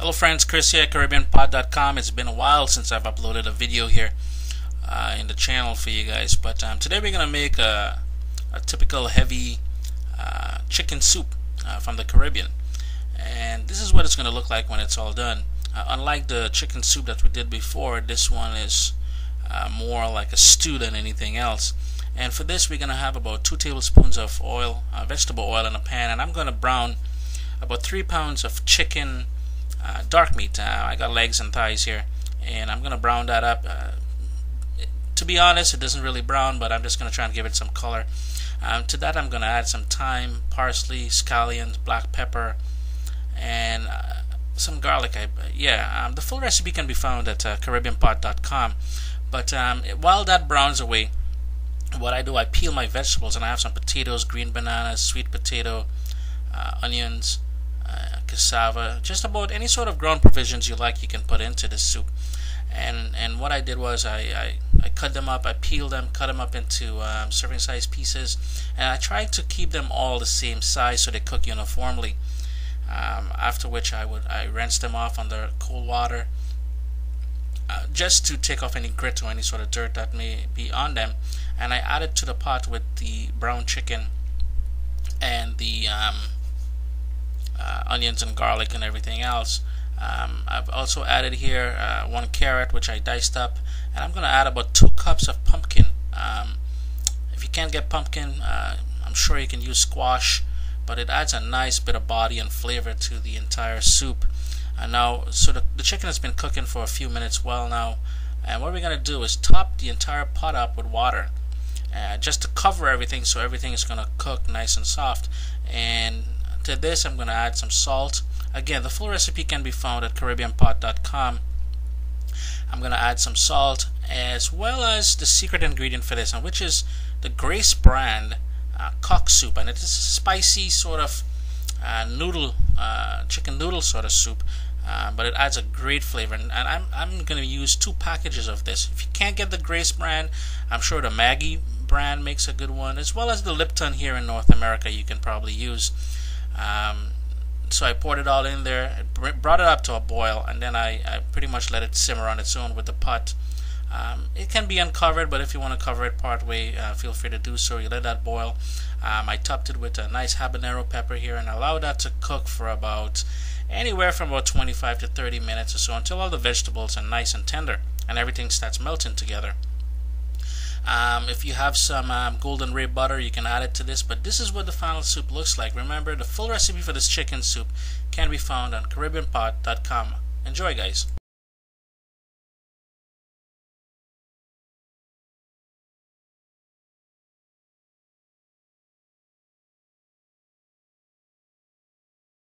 Hello friends, Chris here, CaribbeanPod.com. It's been a while since I've uploaded a video here in the channel for you guys, but today we're going to make a typical heavy chicken soup from the Caribbean. And this is what it's going to look like when it's all done. Unlike the chicken soup that we did before, this one is more like a stew than anything else. And for this we're going to have about 2 tablespoons of oil, vegetable oil in a pan, and I'm going to brown about 3 pounds of chicken dark meat. I got legs and thighs here, and I'm gonna brown that up. To be honest, it doesn't really brown, but I'm just gonna try and give it some color. To that I'm gonna add some thyme, parsley, scallions, black pepper, and some garlic. The full recipe can be found at CaribbeanPod.com. But while that browns away, what I do, I peel my vegetables, and I have some potatoes, green bananas, sweet potato, onions, cassava, just about any sort of ground provisions you like you can put into this soup. And what I did was I cut them up, I peeled them, cut them up into serving size pieces, and I tried to keep them all the same size so they cook uniformly. After which I rinsed them off under cold water just to take off any grit or any sort of dirt that may be on them, and I added to the pot with the brown chicken and the onions and garlic and everything else. I've also added here 1 carrot which I diced up, and I'm going to add about 2 cups of pumpkin. If you can't get pumpkin, I'm sure you can use squash, but it adds a nice bit of body and flavor to the entire soup. So the chicken has been cooking for a few minutes well now, and what we're going to do is top the entire pot up with water just to cover everything, so everything is going to cook nice and soft. And to this I'm going to add some salt. Again, the full recipe can be found at CaribbeanPod.com. I'm going to add some salt, as well as the secret ingredient for this, which is the Grace brand cock soup, and it's a spicy sort of chicken noodle sort of soup, but it adds a great flavor. And I'm going to use 2 packages of this. If you can't get the Grace brand, I'm sure the Maggie brand makes a good one, as well as the Lipton here in North America you can probably use. So I poured it all in there, brought it up to a boil, and then I pretty much let it simmer on its own with the pot. It can be uncovered, but if you want to cover it part way, feel free to do so. You let that boil. I topped it with a nice habanero pepper here, and allowed that to cook for anywhere from about 25 to 30 minutes or so, until all the vegetables are nice and tender and everything starts melting together. If you have some golden ray butter, you can add it to this, but this is what the final soup looks like. Remember, the full recipe for this chicken soup can be found on CaribbeanPod.com. Enjoy, guys.